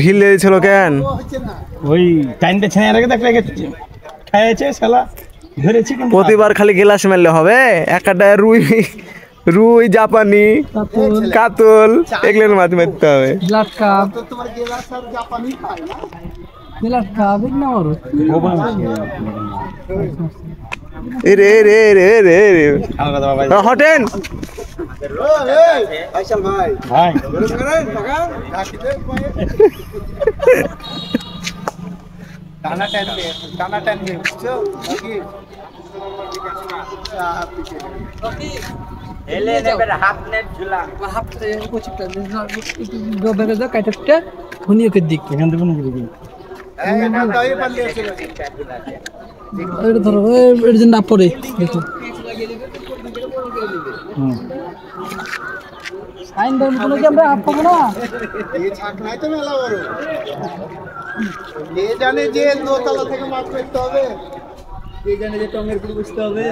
ঢিল দিয়েছিল কেন? ওই টাইমটা ছেড়ে রেখে দেখলে খাইয়েছে শালা ধরেছি কিন্তু প্রতিবার খালি গ্লাস মারলে হবে? একটা রুই রুই জাপানি কাতল এগুলোর মাছ মারতে হবে। রে রে রে রে রে হটেন ভাই টানা টানবে বুঝছো নাকি? এলে নেবে হাফ নেট ঝুলা হাফ কোচিটা গবেরে দা কাইটটা ফোনিয়কে দিক এখান থেকে নিয়ে দিবি এই না তাই পাল্লে আছে এটা ধরো এর জন্য না পড়ে দেখো সাইন দাও কোনো কি আমরা আপ পাবো না এই ছাক নাই তো মেলা বড় এ জানে যে দোতলা থেকে মাছ করতে হবে, এই জানে যে টমের গুলো বুঝতে হবে।